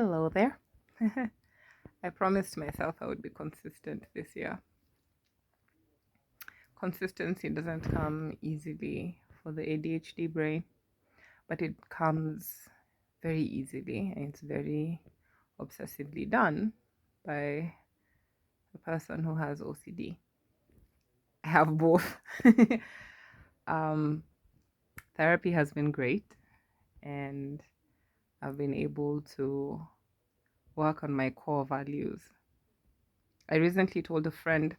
Hello there. I promised myself I would be consistent this year. Consistency doesn't come easily for the ADHD brain, but it comes very easily and it's very obsessively done by a person who has OCD. I have both. um, Therapy has been great, and I've been able to work on my core values. I recently told a friend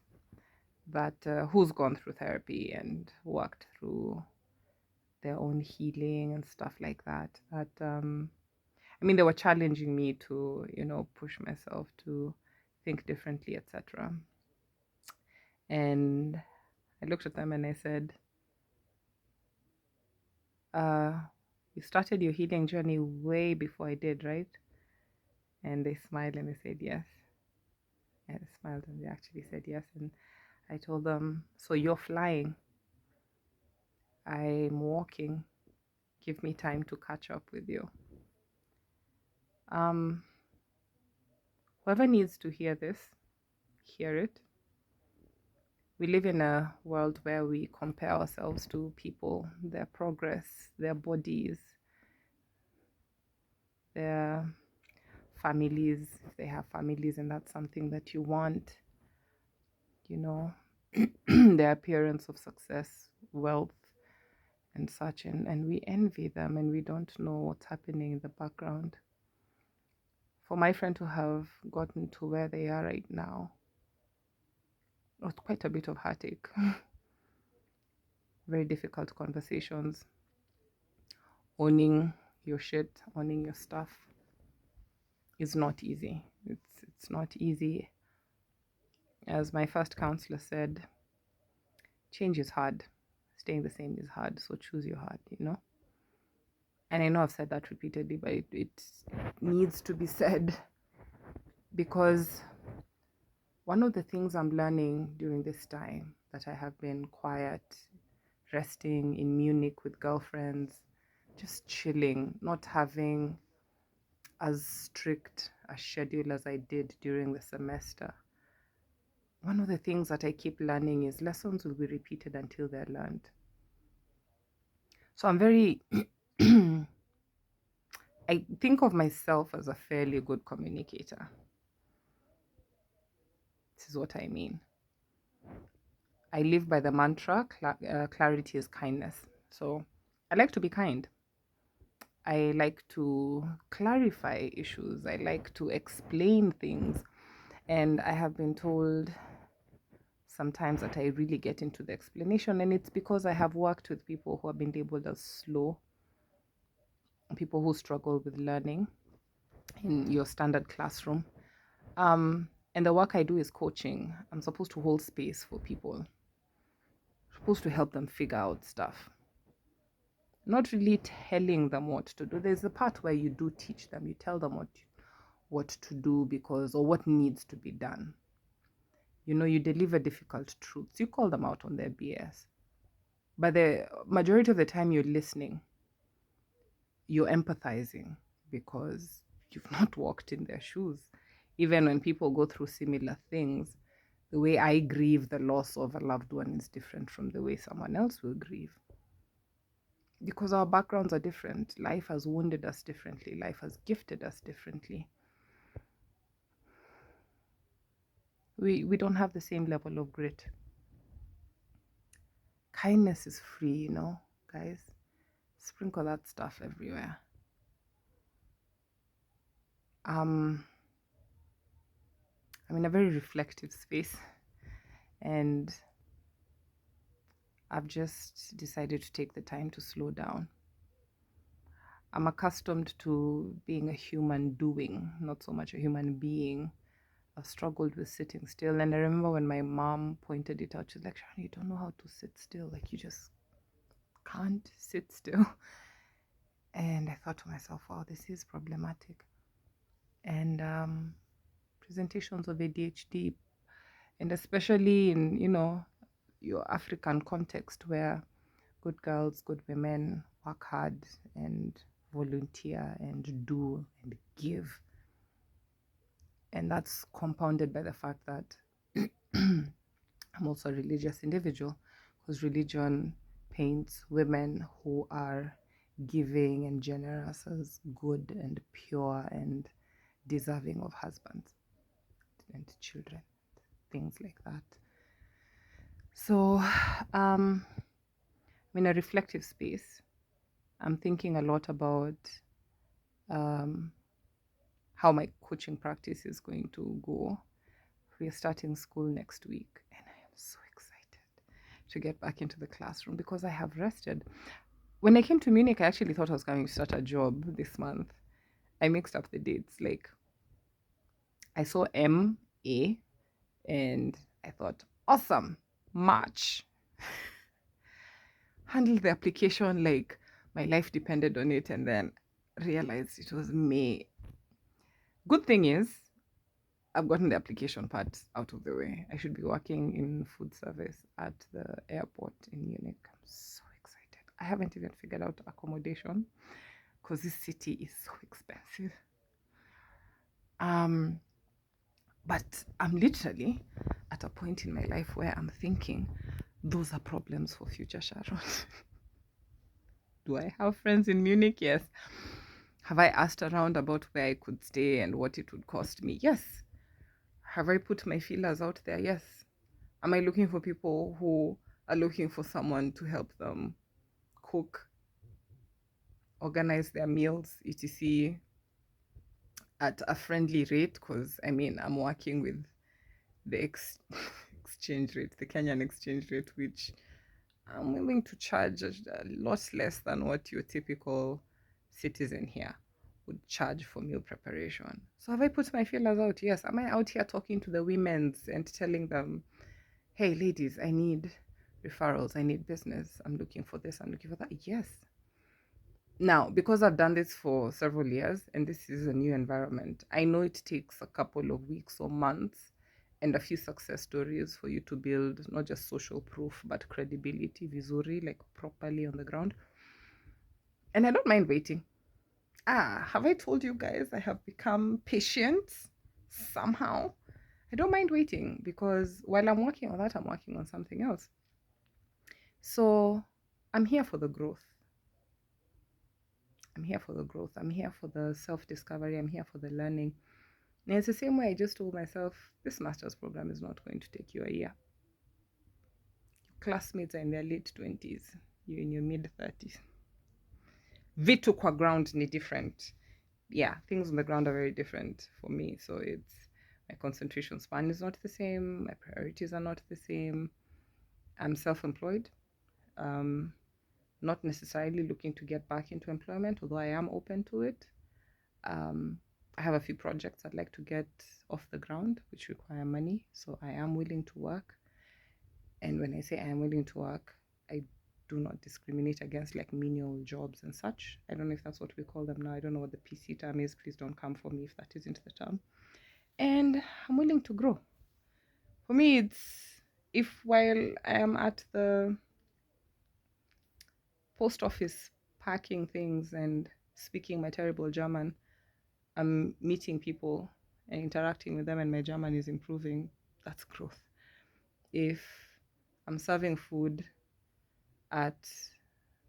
that who's gone through therapy and worked through their own healing and stuff like that. They were challenging me to, push myself to think differently, etc. And I looked at them and I said, you started your healing journey way before I did, right? And they smiled and they said yes. And I smiled and they actually said yes. And I told them, so you're flying. I'm walking. Give me time to catch up with you. Whoever needs to hear this, hear it. We live in a world where we compare ourselves to people, their progress, their bodies, their families, if they have families and that's something that you want, their appearance of success, wealth, and such. And we envy them and we don't know what's happening in the background. For my friend to have gotten to where they are right now, it was quite a bit of heartache. Very difficult conversations. Owning your shit, owning your stuff is not easy. It's not easy. As my first counselor said, change is hard. Staying the same is hard. So choose your heart, And I know I've said that repeatedly, but it needs to be said because one of the things I'm learning during this time that I have been quiet, resting in Munich with girlfriends, just chilling, not having as strict a schedule as I did during the semester. One of the things that I keep learning is lessons will be repeated until they're learned. So I'm very, I think of myself as a fairly good communicator. This is what I mean. I live by the mantra, clarity is kindness. So I like to be kind. I like to clarify issues. I like to explain things. And I have been told sometimes that I really get into the explanation, and it's because I have worked with people who have been labeled as slow, people who struggle with learning in your standard classroom. And the work I do is coaching. I'm supposed to hold space for people. I'm supposed to help them figure out stuff. Not really telling them what to do. There's a part where you do teach them. You tell them what to do or what needs to be done. You deliver difficult truths. You call them out on their BS. But the majority of the time you're listening. You're empathizing because you've not walked in their shoes. Even when people go through similar things, the way I grieve the loss of a loved one is different from the way someone else will grieve. Because our backgrounds are different. Life has wounded us differently. Life has gifted us differently. We don't have the same level of grit. Kindness is free, guys. Sprinkle that stuff everywhere. I'm in a very reflective space, and I've just decided to take the time to slow down. I'm accustomed to being a human doing, not so much a human being. I've struggled with sitting still. And I remember when my mom pointed it out, she's like, Sharon, you don't know how to sit still. Like, you just can't sit still. And I thought to myself, wow, this is problematic. And presentations of ADHD, and especially in, your African context where good girls, good women work hard and volunteer and do and give. And that's compounded by the fact that I'm also a religious individual, because religion paints women who are giving and generous as good and pure and deserving of husbands and children, things like that. So, I'm in a reflective space. I'm thinking a lot about um, how my coaching practice is going to go. We're starting school next week, and I am so excited to get back into the classroom because I have rested. When I came to Munich, I actually thought I was going to start a job this month. I mixed up the dates. Like, I saw MA and I thought, awesome, March. Handled the application like my life depended on it, and then realized it was May. Good thing is, I've gotten the application part out of the way. I should be working in food service at the airport in Munich. I'm so excited. I haven't even figured out accommodation because this city is so expensive. But I'm literally at a point in my life where I'm thinking, those are problems for future Sharon. Do I have friends in Munich? Yes. Have I asked around about where I could stay and what it would cost me? Yes. Have I put my feelers out there? Yes. Am I looking for people who are looking for someone to help them cook, organize their meals, etc., at a friendly rate? Because I mean, I'm working with the exchange rate, the Kenyan exchange rate, which I'm willing to charge a lot less than what your typical citizen here would charge for meal preparation. So have I put my feelers out? Yes. Am I out here talking to the women's and telling them, hey, ladies, I need referrals, I need business, I'm looking for this, I'm looking for that? Yes. Now, because I've done this for several years and this is a new environment, I know it takes a couple of weeks or months and a few success stories for you to build not just social proof, but credibility, visuri, like properly on the ground. And I don't mind waiting. Have I told you guys I have become patient somehow? I don't mind waiting because while I'm working on that, I'm working on something else. So I'm here for the growth. I'm here for the growth. I'm here for the self-discovery. I'm here for the learning. And it's the same way I just told myself, this master's program is not going to take you a year. Your classmates are in their late 20s. You're in your mid 30s. Vitu kwa ground ni different. Yeah, things on the ground are very different for me. So it's my concentration span is not the same. My priorities are not the same. I'm self-employed. Not necessarily looking to get back into employment, although I am open to it. I have a few projects I'd like to get off the ground, which require money. So I am willing to work. And when I say I am willing to work, I do not discriminate against like menial jobs and such. I don't know if that's what we call them now. I don't know what the PC term is. Please don't come for me if that isn't the term. And I'm willing to grow. For me, it's if while I am at the post office packing things and speaking my terrible German, I'm meeting people and interacting with them and my German is improving, that's growth. If I'm serving food at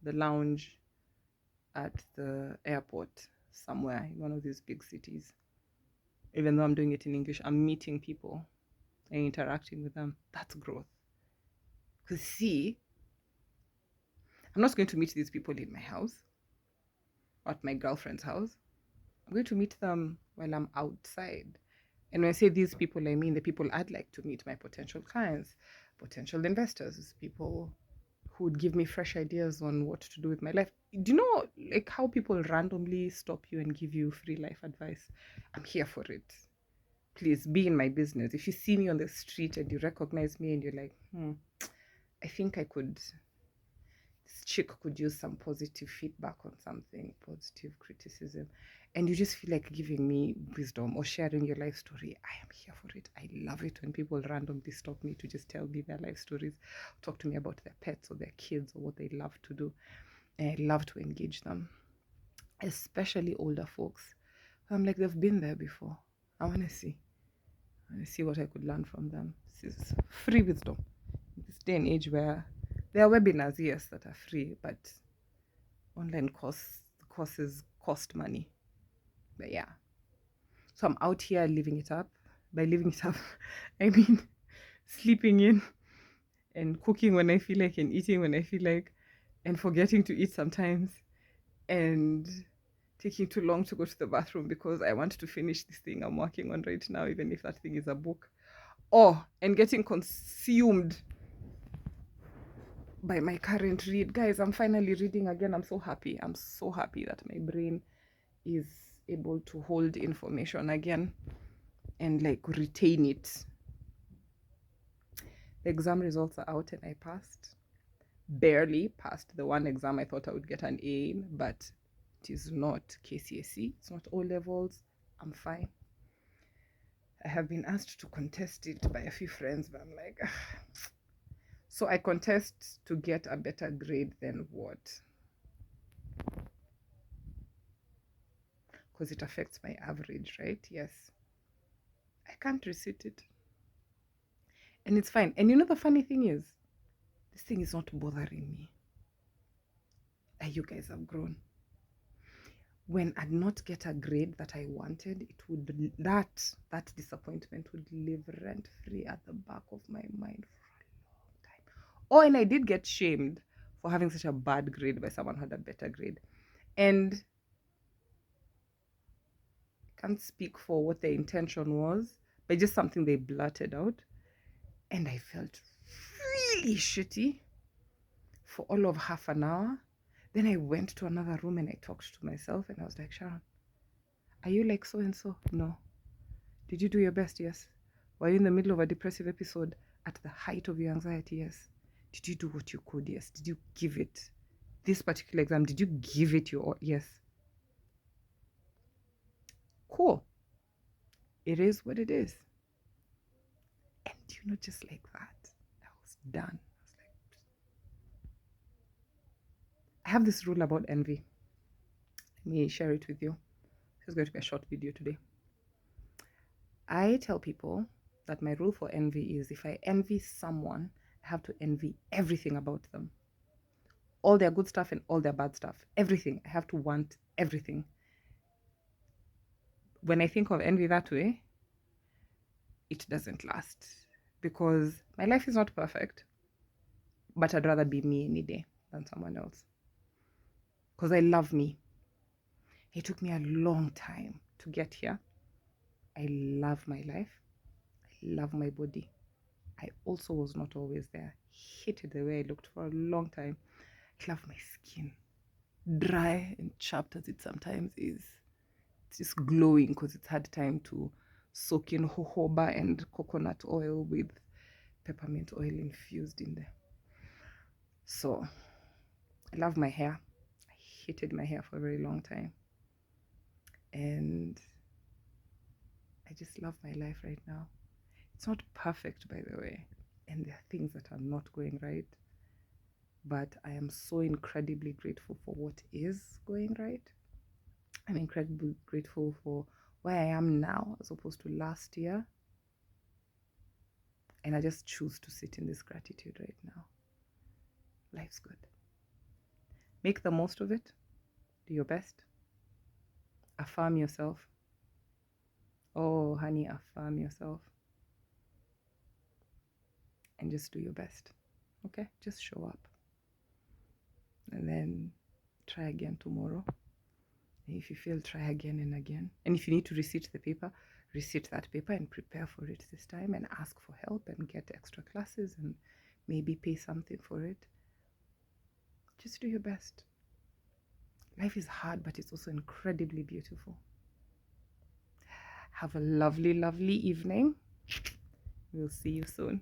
the lounge at the airport somewhere in one of these big cities, even though I'm doing it in English, I'm meeting people and interacting with them, that's growth. Because see, I'm not going to meet these people in my house or at my girlfriend's house. I'm going to meet them while I'm outside. And when I say these people, I mean the people I'd like to meet, my potential clients, potential investors, people who would give me fresh ideas on what to do with my life. Do you know like how people randomly stop you and give you free life advice? I'm here for it. Please be in my business. If you see me on the street and you recognize me and you're like, I think this chick could use some positive feedback on something, positive criticism, and you just feel like giving me wisdom or sharing your life story, I am here for it. I love it when people randomly stop me to just tell me their life stories, talk to me about their pets or their kids or what they love to do. And I love to engage them, especially older folks. I'm like, they've been there before. I want to see. and see what I could learn from them. This is free wisdom. In this day and age where there are webinars, yes, that are free, but online courses cost money. But yeah. So I'm out here living it up. By living it up, I mean sleeping in and cooking when I feel like and eating when I feel like and forgetting to eat sometimes and taking too long to go to the bathroom because I want to finish this thing I'm working on right now, even if that thing is a book. Oh, and getting consumed by my current read. Guys, I'm finally reading again. I'm so happy. I'm so happy that my brain is able to hold information again and like retain it. The exam results are out and I passed. Barely passed the one exam I thought I would get an A in, but it is not KCSE. It's not O levels. I'm fine. I have been asked to contest it by a few friends, but I'm like, ugh. So I contest to get a better grade than what? Because it affects my average, right? Yes. I can't resit it. And it's fine. And you know the funny thing is, this thing is not bothering me. You guys have grown. When I'd not get a grade that I wanted, it would that disappointment would live rent free at the back of my mind for a long time. Oh, and I did get shamed for having such a bad grade by someone who had a better grade. And I can't speak for what their intention was, but just something they blurted out. And I felt really shitty for all of half an hour. Then I went to another room and I talked to myself and I was like, Sharon, are you like so and so? No. Did you do your best? Yes. Were you in the middle of a depressive episode at the height of your anxiety? Yes. Did you do what you could? Yes. Did you give it? This particular exam, did you give it your all? Yes. Cool. It is what it is. And just like that, I was done. I was like, I have this rule about envy. Let me share it with you. It's going to be a short video today. I tell people that my rule for envy is if I envy someone, I have to envy everything about them. All their good stuff and all their bad stuff. Everything. I have to want everything. When I think of envy that way, it doesn't last. Because my life is not perfect. But I'd rather be me any day than someone else. Because I love me. It took me a long time to get here. I love my life. I love my body. I also was not always there. Hated the way I looked for a long time. I love my skin. Dry and chapped as it sometimes is. It's just glowing because it's had time to soak in jojoba and coconut oil with peppermint oil infused in there. So, I love my hair. I hated my hair for a very long time. And I just love my life right now. It's not perfect, by the way. And there are things that are not going right. But I am so incredibly grateful for what is going right. I'm incredibly grateful for where I am now as opposed to last year. And I just choose to sit in this gratitude right now. Life's good. Make the most of it. Do your best. Affirm yourself. Oh, honey, affirm yourself. And just do your best. Okay? Just show up. And then try again tomorrow. And if you fail, try again and again. And if you need to recite the paper, recite that paper and prepare for it this time and ask for help and get extra classes and maybe pay something for it. Just do your best. Life is hard, but it's also incredibly beautiful. Have a lovely, lovely evening. We'll see you soon.